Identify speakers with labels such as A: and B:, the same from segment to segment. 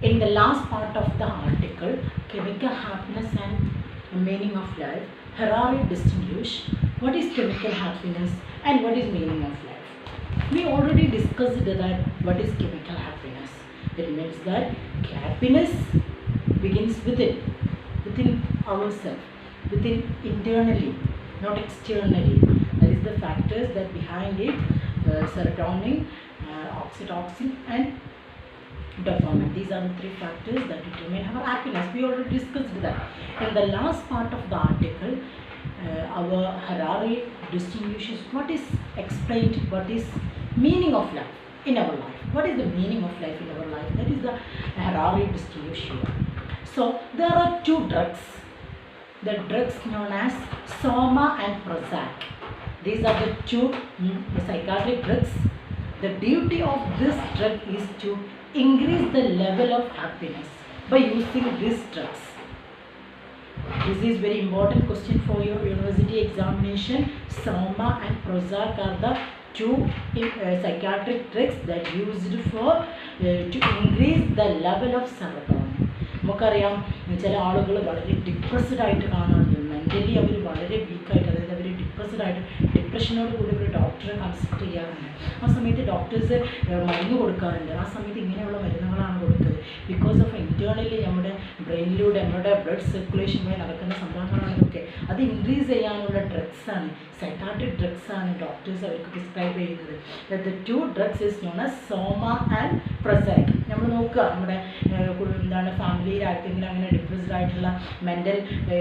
A: In the last part of the article, chemical happiness and meaning of life, Harari distinguished what is chemical happiness and what is meaning of life. We already discussed that what is chemical happiness. It means that happiness begins within ourselves, within internally, not externally. That is the factors that behind it, serotonin, oxytocin and dopamine. These are the three factors that determine our happiness. We already discussed that. In the last part of the article, our Harari distinguishes what is explained, what is meaning of life in our life. What is the meaning of life in our life? That is the Harari distinguishes here. So there are two drugs, the drugs known as Soma and Prozac. These are the two psychiatric drugs. The duty of this drug is to increase the level of happiness by using these drugs. This is very important question for your university examination. Soma and Prozac are the two psychiatric drugs that used for to increase the level of serotonin. നമുക്കറിയാം ചില ആളുകൾ വളരെ depressed ആയിട്ട് കാണാറുണ്ട്, mentally അവർ വളരെ വീക്കായിട്ട്, അതായത് അവർ depressed ആയിട്ട് ഡിപ്രഷനോട് കൂടി ഒരു ഡോക്ടറെ കൺസൾട്ട് ചെയ്യാറുണ്ട്. ആ സമയത്ത് ഡോക്ടേഴ്സ് മരുന്ന് കൊടുക്കാറുണ്ട്. ആ സമയത്ത് ഇങ്ങനെയുള്ള മരുന്നുകളാണ് കൊടുക്കുന്നത്. ബിക്കോസ് ഓഫ് ഇൻറ്റേർണലി നമ്മുടെ ബ്രെയിനിലൂടെ നമ്മുടെ ബ്ലഡ് സർക്കുലേഷൻ വഴി നടക്കുന്ന സംഭവങ്ങളാണ് ഇതൊക്കെ. അത് ഇൻക്രീസ് ചെയ്യാനുള്ള ഡ്രഗ്സാണ്, സൈക്കാട്രിക് ഡ്രഗ്സാണ് ഡോക്ടേഴ്സ് അവർക്ക് പ്രിസ്ക്രൈബ് ചെയ്യുന്നത്. The two drugs is known as Soma and Prozac. നമ്മൾ നോക്കുക, നമ്മുടെ എന്താണ് ഫാമിലിയിൽ ആർക്കെങ്കിലും അങ്ങനെ ഡിപ്രസ്ഡ് ആയിട്ടുള്ള മെൻ്റൽ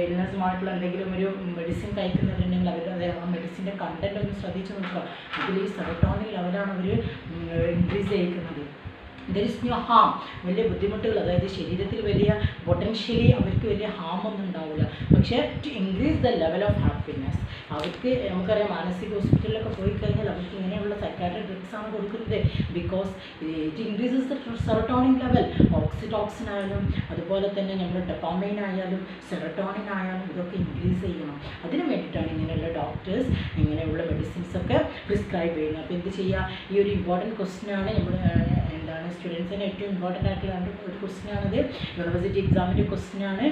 A: ഇൽനെസ്സുമായിട്ടുള്ള എന്തെങ്കിലും ഒരു മെഡിസിൻ കഴിക്കുന്നുണ്ടെങ്കിൽ അവർ ആ മെഡിസിൻ്റെ കണ്ടൻറ്റ് ഒന്ന് ശ്രദ്ധിച്ച് നോക്കുക. അതിൽ ഈ സെറോട്ടോണിൻ ലെവലാണ് അവർ ഇൻക്രീസ് ചെയ്യിക്കുന്നത്. ദർ ഇസ് നോ ഹാം, വലിയ ബുദ്ധിമുട്ടുകൾ, അതായത് ശരീരത്തിൽ വലിയ പൊട്ടൻഷ്യലി അവർക്ക് വലിയ ഹാമൊന്നും ഉണ്ടാവില്ല. പക്ഷേ to increase the level of happiness, അവർക്ക് നമുക്കറിയാം മാനസിക ഹോസ്പിറ്റലിലൊക്കെ പോയി കഴിഞ്ഞാൽ അവർക്ക് ഇങ്ങനെയുള്ള സൈക്കാട്രിക് ഡ്രഗ്സാണ് കൊടുക്കുന്നത്. Because it increases the serotonin level. Oxytocin ആയാലും അതുപോലെ തന്നെ നമ്മുടെ ഡൊപാമൈൻ ആയാലും സെറോട്ടോണിൻ ആയാലും ഇതൊക്കെ ഇൻക്രീസ് ചെയ്യണം. അതിന് വേണ്ടിയിട്ടാണ് ഇങ്ങനെയുള്ള ഡോക്ടേഴ്സ് ഇങ്ങനെയുള്ള മെഡിസിൻസൊക്കെ പ്രിസ്ക്രൈബ് ചെയ്യുന്നത്. അപ്പോൾ എന്ത് ചെയ്യുക, ഈ ഒരു ഇമ്പോർട്ടൻറ്റ് ക്വസ്റ്റ്യനാണ് നമ്മുടെ എന്താണ് സ്റ്റുഡൻസിന് ഏറ്റവും ഇമ്പോർട്ടൻ്റ് ആയിട്ടുള്ള ഒരു ക്വസ്റ്റ്യനാണത്. യൂണിവേഴ്സിറ്റി എക്സാമിൻ്റെ ക്വസ്റ്റ്യനാണ്.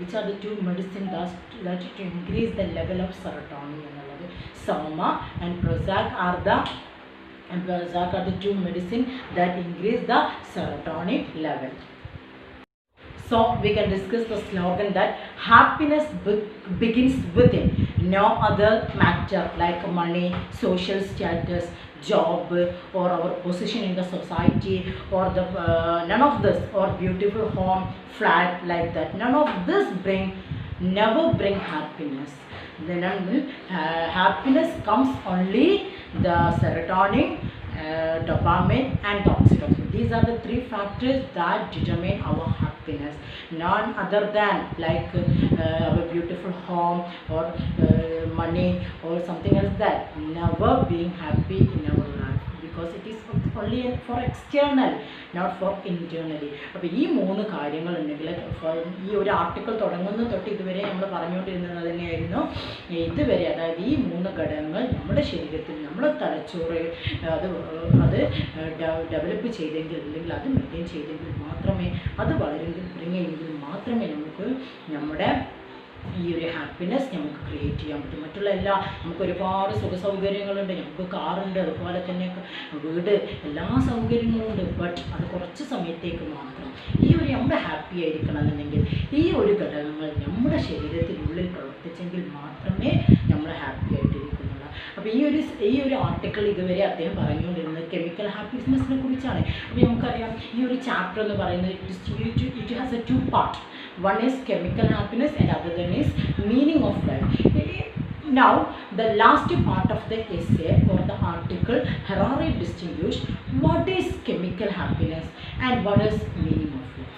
A: Which are the two medicine that to increase the level of serotonin എന്നുള്ളത്. Soma and Prozac are the two medicine that increase the serotonin level. So we can discuss the slogan that happiness begins within. No other matter like money, social status, job, or our position in the society, or the none of this, or beautiful home, flat like that. None of this never bring happiness. Then happiness comes only the serotonin, dopamine and oxytocin. These are the three factors that determine our happiness. None other than like our beautiful home or money or something else that never being happy in our life, because it is only for external, not for internally. അപ്പോൾ ഈ മൂന്ന് കാര്യങ്ങൾ ഉണ്ടെങ്കിൽ ഈ ഒരു article തുടങ്ങുന്നത് തൊട്ട് ഇതുവരെ നമ്മൾ പറഞ്ഞുകൊണ്ടിരുന്നത് തന്നെയായിരുന്നു. ഇതുവരെ അതായത് ഈ മൂന്ന് ഘടകങ്ങൾ നമ്മുടെ ശരീരത്തിൽ, നമ്മുടെ തലച്ചോറ് അത് ഡെവലപ്പ് ചെയ്തെങ്കിൽ, അല്ലെങ്കിൽ അത് മെയിൻറ്റെയിൻ ചെയ്തെങ്കിൽ മാത്രമേ, അത് വളരെയെങ്കിൽ മാത്രമേ നമുക്ക് നമ്മുടെ ഈ ഒരു ഹാപ്പിനെസ് നമുക്ക് ക്രിയേറ്റ് ചെയ്യാൻ പറ്റും. മറ്റുള്ള നമുക്ക് ഒരുപാട് സുഖ സൗകര്യങ്ങളുണ്ട്, നമുക്ക് കാറുണ്ട്, അതുപോലെ തന്നെ വീട്, എല്ലാ സൗകര്യങ്ങളും ഉണ്ട്. ബട്ട് അത് കുറച്ച് സമയത്തേക്ക് മാത്രം. ഈ ഒരു നമ്മൾ ഹാപ്പി ആയിരിക്കണം എന്നുണ്ടെങ്കിൽ ഈ ഒരു ഘടകങ്ങൾ നമ്മുടെ ശരീരത്തിനുള്ളിൽ പ്രവർത്തിച്ചെങ്കിൽ മാത്രമേ നമ്മൾ ഹാപ്പി ആയിട്ടിരിക്കുന്നുള്ളൂ. അപ്പോൾ ഈ ഒരു ആർട്ടിക്കിൾ ഇതുവരെ അദ്ദേഹം പറഞ്ഞുകൊണ്ടിരുന്നത് കെമിക്കൽ ഹാപ്പിനെസ്സിനെ കുറിച്ചാണ്. അപ്പോൾ നമുക്കറിയാം ഈ ഒരു ചാപ്റ്റർ എന്ന് പറയുന്നത് it has a two part. One is chemical happiness and other than is meaning of life. Now the last part of the essay or the article, Harari distinguished what is chemical happiness and what is meaning of life.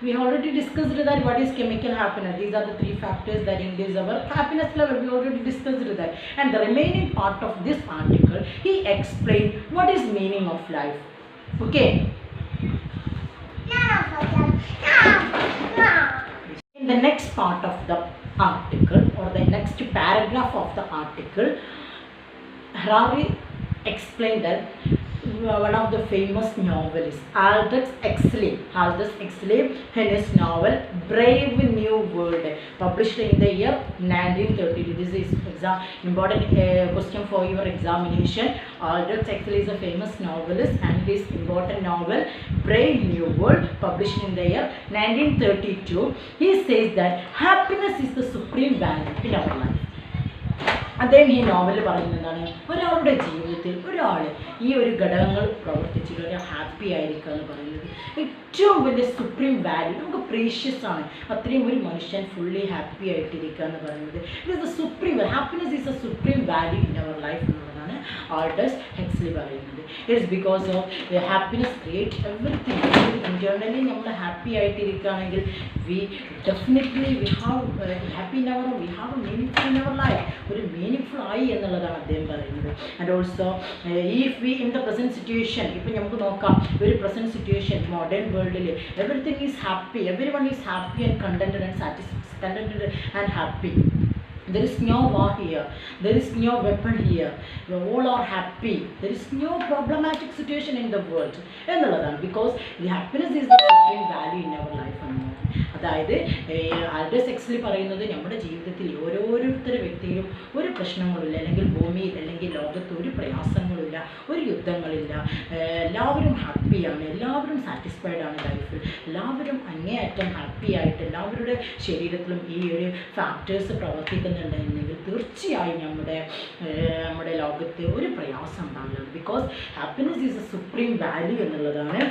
A: We already discussed that what is chemical happiness. These are the three factors that increase our happiness level. We already discussed that. And the remaining part of this article, he explained what is meaning of life. Okay. In the next part of the article or the next paragraph of the article, Harari explained that one of the famous novelists, Aldous Huxley. Aldous Huxley, in his novel Brave New World, published in the year 1932. This is important question for your examination. Aldous Huxley is a famous novelist, and his important novel Brave New World, published in the year 1932. He says that happiness is the supreme value in our life. അദ്ദേഹം ഈ നോവലിൽ പറയുന്നത് എന്താണ്? ഒരാളുടെ ജീവിതത്തിൽ ഒരാൾ ഈ ഒരു ഘടകങ്ങൾ പ്രവർത്തിച്ചിട്ട് ഒരു ഹാപ്പി ആയിരിക്കുക എന്ന് പറയുന്നത് ഏറ്റവും വലിയ സുപ്രീം വാല്യൂ, നമുക്ക് പ്രീഷ്യസ് ആണ്. അത്രയും ഒരു മനുഷ്യൻ ഫുള്ളി ഹാപ്പി ആയിട്ടിരിക്കുക എന്ന് പറയുന്നത് it is the supreme happiness is a supreme value in our life എന്നുള്ളതാണ് ആൾഡസ് ഹക്സ്ലി പറയുന്നത്. It is because of happiness create everything. Internally നമ്മൾ ഹാപ്പി ആയിട്ടിരിക്കുകയാണെങ്കിൽ we definitely we have happy in our, we have a meaningful in our life. ഒരു meaningful ആയി എന്നുള്ളതാണ് അദ്ദേഹം പറയുന്നത്. And also if we in the present situation, ഇപ്പം നമുക്ക് നോക്കാം ഒരു പ്രസൻറ്റ് സിറ്റുവേഷൻ മോഡേൺ വേൾഡിൽ everything is happy, every one is happy and contented and happy. There is no war here, there is no weapon here, all are happy, there is no problematic situation in the world എന്നുള്ളതാണ്. Because the happiness is the supreme value in our life എന്നുള്ളത്. അതായത് Aldous Huxley പറയുന്നത് നമ്മുടെ ജീവിതത്തിൽ ഓരോരുത്തരുടെ വ്യക്തിയിലും ഒരു പ്രശ്നങ്ങളുമില്ല, അല്ലെങ്കിൽ ഭൂമിയിൽ അല്ലെങ്കിൽ ലോകത്ത് ഒരു പ്രയാസങ്ങളുമില്ല, ഒരു യുദ്ധങ്ങളില്ല, എല്ലാവരും ഹാപ്പിയാണ്, എല്ലാവരും സാറ്റിസ്ഫൈഡ് ആണ് ലൈഫിൽ, എല്ലാവരും അങ്ങേയറ്റം ഹാപ്പി ആയിട്ട് എല്ലാവരുടെ ശരീരത്തിലും ഈ ഒരു ഫാക്ടേഴ്സ് പ്രവർത്തിക്കുന്നുണ്ടെങ്കിൽ തീർച്ചയായും നമ്മുടെ ലോകത്ത് ഒരു പ്രയാസം ഉണ്ടാവില്ല. Because happiness is a supreme value എന്നുള്ളതാണ്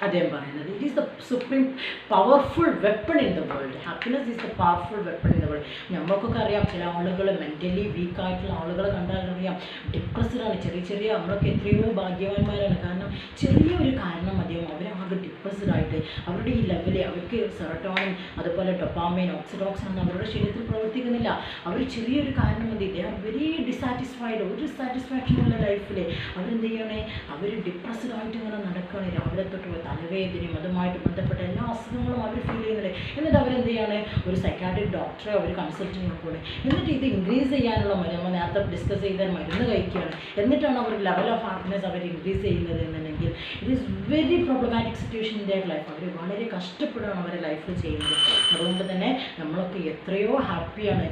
A: അദ്ദേഹം പറയുന്നത്. It is the supreme powerful weapon in the world. Happiness is the powerful weapon in the world. നമുക്കൊക്കെ അറിയാം, ചില ആളുകൾ മെൻ്റലി വീക്കായിട്ടുള്ള ആളുകളെ കണ്ടാൽ അറിയാം ഡിപ്രസ്ഡാണ്. ചെറിയ നമ്മളൊക്കെ എത്രയോ ഭാഗ്യവാന്മാരാണ്. കാരണം ചെറിയൊരു കാരണം മതിയാവും അവരാകെ ഡിപ്രസ്ഡായിട്ട് അവരുടെ ഈ ലെവലിൽ അവർക്ക് സെറട്ടോണിൻ അതുപോലെ ഡൊപ്പാമൈൻ ഓക്സിഡോക്സിൻ ഒന്നും അവരുടെ ശരീരത്തിൽ പ്രവർത്തിക്കുന്നില്ല. അവർ ചെറിയൊരു കാരണം മതി, ദേ ആർ വെരി ഡിസാറ്റിസ്ഫൈഡ്. ഒരു സാറ്റിസ്ഫാക്ഷനുള്ള ലൈഫിൽ അവരെന്ത് ചെയ്യണേ, അവർ ഡിപ്രസ്ഡായിട്ട് ഇങ്ങനെ നടക്കുകയാണ്. രാവിലെ തൊട്ട് തലവേദനയും അതുമായിട്ട് ബന്ധപ്പെട്ട എല്ലാ അസുഖങ്ങളും അവർ ഫീൽ ചെയ്യുന്നുണ്ട്. എന്നിട്ട് അവരെന്ത് ചെയ്യാണ്, ഒരു സൈക്കാട്രിക് ഡോക്ടറെ അവർ കൺസൾട്ട് ചെയ്യാൻ പോകുന്നത്. എന്നിട്ട് ഇത് ഇൻക്രീസ് ചെയ്യാനുള്ള നമ്മൾ നേരത്തെ ഡിസ്കസ് ചെയ്ത മരുന്ന് കഴിക്കുകയാണ്. എന്നിട്ടാണ് അവർ ലെവൽ ഓഫ് ഹാപ്പിനെസ് അവർ ഇൻക്രീസ് ചെയ്യുന്നത് എന്നുണ്ടെങ്കിൽ it is very problematic situation in their life. അവർ വളരെ കഷ്ടപ്പെടുകയാണ് അവരുടെ ലൈഫിൽ ചെയ്യുന്നത്. അതുകൊണ്ട് തന്നെ നമ്മളൊക്കെ എത്രയോ ഹാപ്പിയാണ്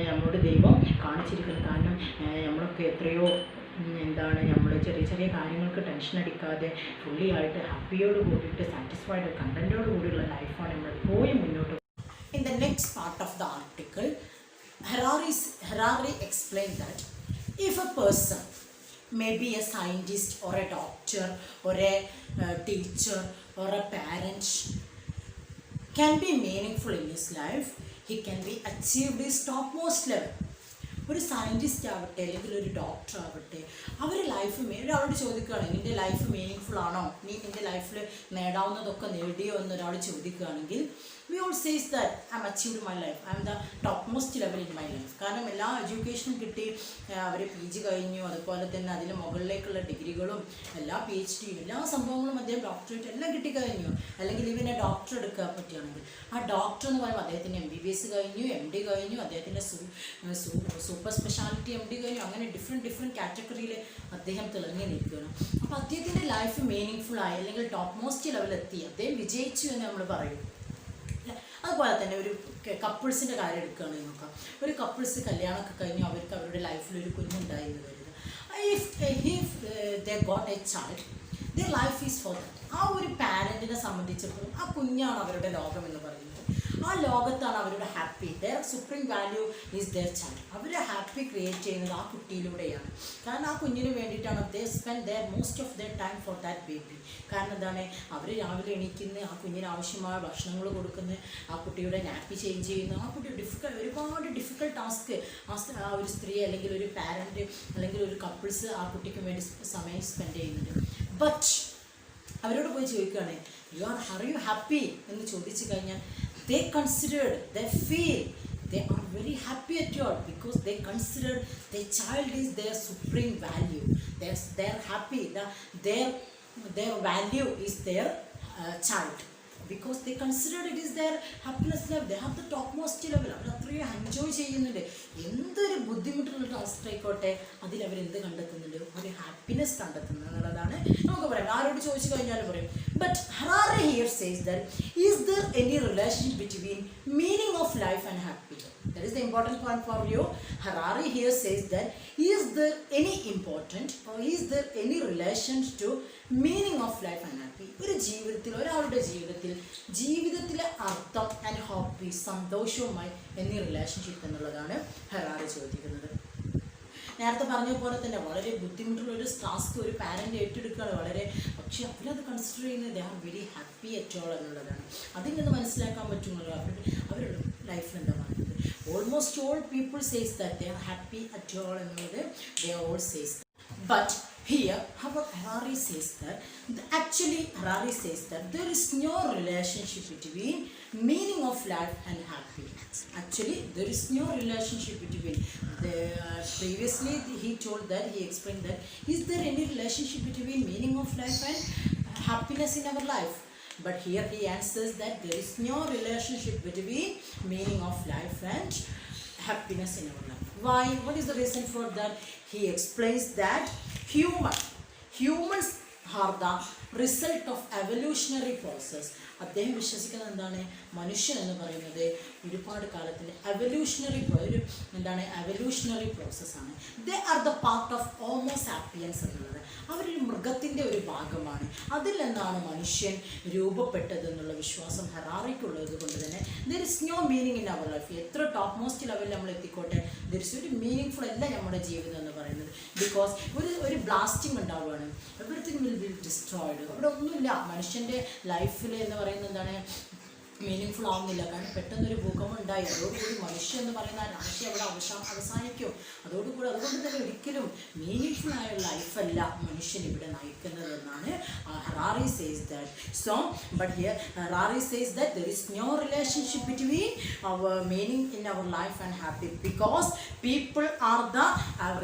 A: നമ്മളോട് ദൈവം കാണിച്ചിരിക്കുന്നത്. കാരണം നമ്മളൊക്കെ എത്രയോ നമ്മൾ ചെറിയ കാര്യങ്ങൾക്ക് ടെൻഷൻ അടിക്കാതെ ഫുള്ളി ആയിട്ട് ഹാപ്പിയോട് കൂടിയിട്ട് സാറ്റിസ്ഫൈഡ് കണ്ടൻറ്റോട് കൂടിയുള്ള ലൈഫാണ് നമ്മൾ എപ്പോഴും മുന്നോട്ട്. In the next part of the article, Harari explained that if a person may be a scientist or a doctor or a teacher or a parent can be meaningful in his life, he can be achieved his topmost level. ഒരു scientist ആവട്ടെ അല്ലെങ്കിൽ ഒരു doctor ആവട്ടെ, our life ഒരാളോട് ചോദിക്കുകയാണ് നിൻ്റെ life meaning ആണോ, നീ നിൻ്റെ ലൈഫിൽ നേടാവുന്നതൊക്കെ നേടിയോ എന്നൊരാൾ ചോദിക്കുകയാണെങ്കിൽ we all says that I am achieved my life, I am the topmost level in my life. കാരണം എല്ലാ എഡ്യൂക്കേഷനും കിട്ടി, അവർ PG കഴിഞ്ഞു, അതുപോലെ തന്നെ അതിന് മുകളിലേക്കുള്ള ഡിഗ്രികളും എല്ലാ PhD എല്ലാ സംഭവങ്ങളും അദ്ദേഹം ഡോക്ടറേറ്റ് എല്ലാം കിട്ടിക്കഴിഞ്ഞു. അല്ലെങ്കിൽ ഇവനെ ഡോക്ടർ എടുക്കാൻ പറ്റുകയാണെങ്കിൽ ആ ഡോക്ടർ എന്ന് പറയുമ്പോൾ അദ്ദേഹത്തിന് MBBS കഴിഞ്ഞു, MD കഴിഞ്ഞു, അദ്ദേഹത്തിൻ്റെ സൂപ്പർ സ്പെഷ്യാലിറ്റി MD കഴിഞ്ഞു. അങ്ങനെ ഡിഫറെൻറ്റ് കാറ്റഗറിയിൽ അദ്ദേഹം തിളങ്ങി നിൽക്കുകയാണ്. അപ്പോൾ അദ്ദേഹത്തിൻ്റെ ലൈഫ് മീനിങ് ആയി അല്ലെങ്കിൽ ടോപ്പ് മോസ്റ്റ് ലെവലെത്തി, അദ്ദേഹം വിജയിച്ചു എന്ന് നമ്മൾ പറയും. അതുപോലെ തന്നെ ഒരു കപ്പിൾസിൻ്റെ കാര്യം എടുക്കുകയാണെങ്കിൽ നോക്കാം. ഒരു കപ്പിൾസ് കല്യാണമൊക്കെ കഴിഞ്ഞു, അവർക്ക് അവരുടെ ലൈഫിൽ ഒരു കുഞ്ഞുണ്ടായി എന്ന് കരുതുക. If they got A child, their life is for that. ആ ഒരു പാരൻറ്റിനെ സംബന്ധിച്ചിടത്തോളം ആ കുഞ്ഞാണ് അവരുടെ ലോകം എന്ന് പറയുന്നത്. ആ ലോകത്താണ് അവരുടെ happy. Their supreme value is their child. അവർ ഹാപ്പി ക്രിയേറ്റ് ചെയ്യുന്നത് ആ കുട്ടിയിലൂടെയാണ്. കാരണം ആ കുഞ്ഞിന് വേണ്ടിയിട്ടാണ് they spend their most of their time for that baby. കാരണം എന്താണ്, അവർ രാവിലെ എണീക്കുന്ന, ആ കുഞ്ഞിന് ആവശ്യമായ ഭക്ഷണങ്ങൾ കൊടുക്കുന്നത്, ആ കുട്ടിയുടെ നാപ്പി ചേഞ്ച് ചെയ്യുന്നു, ആ കുട്ടി ഒരുപാട് ഡിഫിക്കൽട്ട് ടാസ്ക് ആ ഒരു സ്ത്രീ അല്ലെങ്കിൽ ഒരു പാരൻറ്റ് അല്ലെങ്കിൽ ഒരു കപ്പിൾസ് ആ കുട്ടിക്ക് വേണ്ടി സമയം സ്പെൻഡ് ചെയ്യുന്നുണ്ട്. ബട്ട് അവരോട് പോയി ചോദിക്കുകയാണ് ആർ യു ഹാപ്പി എന്ന് ചോദിച്ചു കഴിഞ്ഞാൽ they considered, they feel they are very happy at all because they consider their child is their supreme value. They're happy, their value is their child. because they considered it is their happiness level. They have the topmost level. അവർ അത്രയും enjoy ചെയ്യുന്നുണ്ട്. എന്തൊരു ബുദ്ധിമുട്ടുള്ള task ആയിക്കോട്ടെ അതിൽ അവരെന്ത് കണ്ടെത്തുന്നുണ്ട്, ഒരു happiness കണ്ടെത്തുന്നത് എന്നുള്ളതാണ് നമുക്ക് പറയാം. ആരോട് ചോദിച്ചു കഴിഞ്ഞാലും പറയും. But Harari here says that is there any relationship between meaning of life and happiness? That is the important point for you. Harari here says that is there any important or is there any relation to meaning of life and happy? ഒരു ജീവിതത്തിൽ, ഒരാളുടെ ജീവിതത്തിലെ അർത്ഥം and happy, സന്തോഷവുമായി എന്നീ relationship എന്നുള്ളതാണ് ഹറാറി ചോദിക്കുന്നത്. നേരത്തെ പറഞ്ഞ പോലെ തന്നെ വളരെ ബുദ്ധിമുട്ടുള്ള ഒരു ടാസ്ക് ഒരു പാരൻ്റ് ഏറ്റെടുക്കുകയാണ് പക്ഷേ അവരത് കൺസിഡർ ചെയ്യുന്നത് they are very happy at all എന്നുള്ളതാണ്. അതിൽ നിന്ന് മനസ്സിലാക്കാൻ പറ്റുമല്ലോ അവരുടെ ലൈഫിൽ എന്താ പറയുന്നത്. Almost all people says that they are happy at all എന്നുള്ളത് they all says. But here, Harari says that there is no relationship between meaning of life and happiness. Actually, there is no relationship between. Previously, he explained that is there any relationship between meaning of life and happiness in our life? But here he answers that there is no relationship between meaning of life and happiness in our life. Why? What is the reason for that? He explains that humans are the result of evolutionary process. അദ്ദേഹം വിശ്വസിക്കുന്നത് എന്താണ്, മനുഷ്യൻ എന്ന് പറയുന്നത് ഒരുപാട് കാലത്തിൻ്റെ evolutionary പ്രോസസ്സാണ്. ദേ are the part of Homo sapiens എന്നുള്ളത്. അവരൊരു മൃഗത്തിൻ്റെ ഒരു ഭാഗമാണ്. അതിൽ നിന്നാണ് മനുഷ്യൻ രൂപപ്പെട്ടതെന്നുള്ള വിശ്വാസം ഹറാറിക്കുള്ളത് കൊണ്ട് തന്നെ there is no meaning in our life. എത്ര ടോപ്പ് മോസ്റ്റ് ലെവലിൽ നമ്മൾ എത്തിക്കോട്ടെ, ദർ ഇസ് ഒരു മീനിങ് ഫുൾ അല്ല നമ്മുടെ ജീവിതം എന്ന് പറയുന്നത്. ബിക്കോസ് ഒരു ബ്ലാസ്റ്റിംഗ് ഉണ്ടാവുകയാണ്, എവറിത്തിങ് വിൽ ബി ഡിസ്ട്രോയിഡ്. അവിടെ ഒന്നുമില്ല. മനുഷ്യൻ്റെ ലൈഫിൽ എന്ന് പറയുന്നത് എന്താണ്, മീനിങ് ഫുൾ ആവുന്നില്ല. കാരണം പെട്ടെന്നൊരു ഭൂകമ്പം ഉണ്ടായി, അതോടുകൂടി മനുഷ്യൻ എന്ന് പറയുന്ന രാശി അവിടെ അവസാനിക്കും. അതുകൊണ്ട് തന്നെ ഒരിക്കലും മീനിങ് ഫുൾ ആയ ലൈഫല്ല മനുഷ്യൻ ഇവിടെ നയിക്കുന്നതെന്നാണ് Harari says that. So but here Harari says that there is no relationship between our meaning in our life and happy because people are the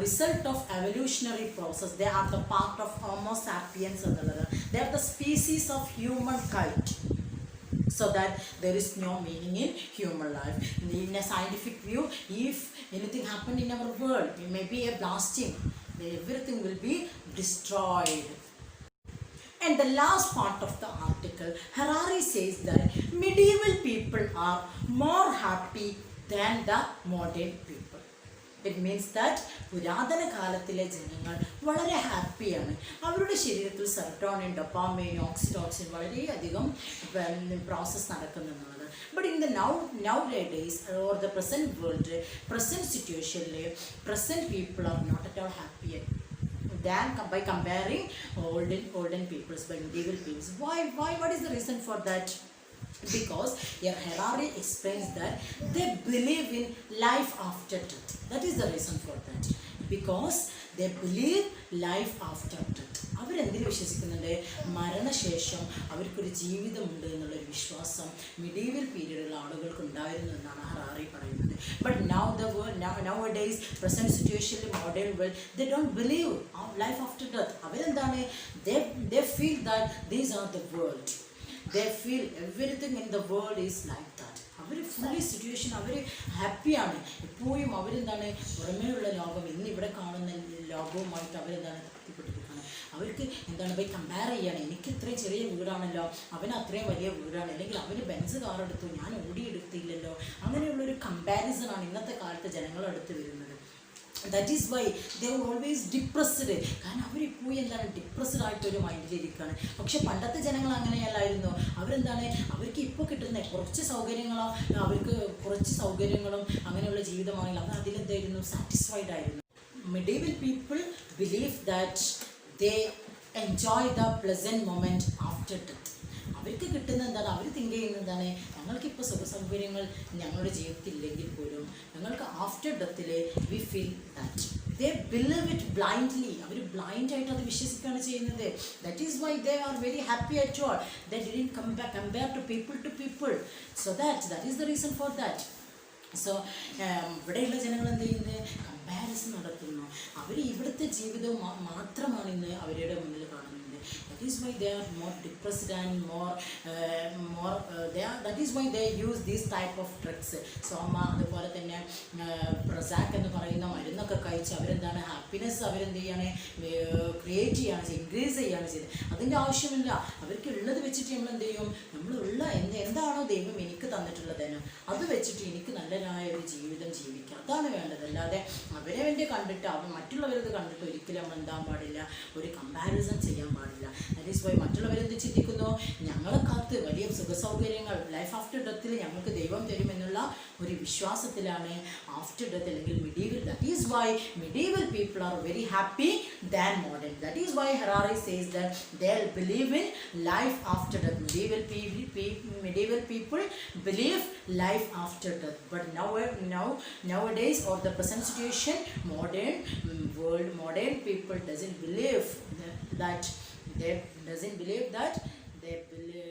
A: result of evolutionary process. They are the part of Homo sapiens എന്നുള്ളത്. They are the species of human kind. So that there is no meaning in human life. In a scientific view, if anything happened in our world, it may be a blasting, everything will be destroyed. And the last part of the article, Harari says that medieval people are more happy than the modern people. It means that പുരാതന കാലത്തിലെ ജനങ്ങൾ വളരെ ഹാപ്പിയാണ്. അവരുടെ ശരീരത്തിൽ serotonin, dopamine, oxytocin വളരെയധികം process നടക്കുന്നുള്ളത്. But in the nowadays or the present world, present situation, present people are not at all happy than by comparing olden peoples, by medieval peoples. Why? What is the reason for that? Because here Harari explains that they believe in life after death. That is the reason for that. Because they believe life after death. അവരെന്തിനു വിശ്വസിക്കുന്നുണ്ട്, മരണശേഷം അവർക്കൊരു ജീവിതമുണ്ട് എന്നുള്ളൊരു വിശ്വാസം medieval പീരീഡിലുള്ള ആളുകൾക്ക് ഉണ്ടായിരുന്നു എന്നാണ് ഹറാറി പറയുന്നത്. But nowadays present situation, modern world, they don't believe life after death. അവരെന്താണ്, they feel that these are the world. They feel everything in the world is like that. അവർ ഫുള്ളി സിറ്റുവേഷൻ, അവർ ഹാപ്പിയാണ്. എപ്പോഴും അവരെന്താണ്, പുറമേയുള്ള ലോകം ഇന്നിവിടെ കാണുന്ന ലോകവുമായിട്ട് അവരെന്താണ് തൃപ്തിപ്പെട്ടിരിക്കുകയാണ്. അവർക്ക് എന്താണ് പോയി കമ്പയർ ചെയ്യാണ്. എനിക്ക് ഇത്രയും ചെറിയ വീടാണല്ലോ, അവന് അത്രയും വലിയ വീടാണ്, അല്ലെങ്കിൽ അവന് ബെൻസ് കാർ എടുത്തു, ഞാൻ ഓടിയെടുത്തില്ലല്ലോ. അങ്ങനെയുള്ളൊരു കമ്പാരിസണാണ് ഇന്നത്തെ കാലത്ത് ജനങ്ങളടുത്ത് വരുന്നത്. That is why they are always depressed. കാരണം അവരിപ്പോയി എന്താണ് ഡിപ്രസ്ഡ് ആയിട്ടൊരു മൈൻഡിലിരിക്കുകയാണ്. പക്ഷെ പണ്ടത്തെ ജനങ്ങൾ അങ്ങനെയല്ലായിരുന്നു. അവരെന്താണ്, അവർക്ക് ഇപ്പോൾ കിട്ടുന്ന കുറച്ച് സൗകര്യങ്ങളും അങ്ങനെയുള്ള ജീവിതമാണെങ്കിൽ അവർ അതിലെന്തായിരുന്നു, സാറ്റിസ്ഫൈഡ് ആയിരുന്നു. medieval people believe that they enjoy the pleasant moment after death. അവർക്ക് കിട്ടുന്ന എന്താണ്, അവർ തിങ്ക് ചെയ്യുന്നത് എന്താണ്, ഞങ്ങൾക്കിപ്പോൾ സുഖസൗകര്യങ്ങൾ ഞങ്ങളുടെ ജീവിതത്തിൽ ഇല്ലെങ്കിൽ പോലും ഞങ്ങൾക്ക് ആഫ്റ്റർ ഡെത്തിൽ we feel that. They believe it blindly. അവർ ബ്ലൈൻഡായിട്ട് അത് വിശ്വസിക്കുകയാണ് ചെയ്യുന്നത്. That is why they are very happy at all. They didn't compare to people. So that is the reason for that. So ഇവിടെയുള്ള ജനങ്ങൾ എന്ത് ചെയ്യുന്നത്, കമ്പാരിസൺ നടത്തുന്നു. അവർ ഇവിടുത്തെ ജീവിതവും മാത്രമാണ് ഇന്ന് അവരുടെ മുന്നിൽ കാണുന്നത്. That is why they are more depressed and that is why they use these type of drugs. സോമ അതുപോലെ തന്നെ പ്രസാക്ക് എന്ന് പറയുന്ന മരുന്നൊക്കെ കഴിച്ച് അവരെന്താണ് ഹാപ്പിനെസ് അവരെന്ത് ചെയ്യാണ് ക്രിയേറ്റ് ചെയ്യാണ് ഇൻക്രീസ് ചെയ്യുകയാണ് ചെയ്തത്. അതിൻ്റെ ആവശ്യമില്ല. അവർക്ക് ഉള്ളത് വെച്ചിട്ട് നമ്മൾ എന്ത് ചെയ്യും, നമ്മളുള്ള എന്താണോ ദൈവം എനിക്ക് തന്നിട്ടുള്ളതെന്ന് അത് വെച്ചിട്ട് എനിക്ക് നല്ലതായ ഒരു ജീവിതം ജീവിക്കുക, അതാണ് വേണ്ടത്. അല്ലാതെ അവരെ വേണ്ടി കണ്ടിട്ട് മറ്റുള്ളവരത് കണ്ടിട്ട് ഒരിക്കലും നമ്മൾ എന്താൻ പാടില്ല, ഒരു കമ്പാരിസൺ ചെയ്യാൻ പാടില്ല. ദാറ്റ് ഈസ് വൈ മറ്റുള്ളവരെന്ത് ചിന്തിക്കുന്നു, ഞങ്ങളെ കാത്ത് വലിയ സുഖസൗകര്യങ്ങൾ ലൈഫ് ആഫ്റ്റർ ഡെത്തിൽ ഞങ്ങൾക്ക് ദൈവം തരുമെന്നുള്ള ഒരു വിശ്വാസത്തിലാണ് ആഫ്റ്റർ ഡെത്ത് അല്ലെങ്കിൽ medieval. That is why medieval people are very happy than modern. That is why Harari says that they believe in life after death. Medieval people believe life after death, but nowadays or the present situation, modern world, modern people doesn't believe that. They believe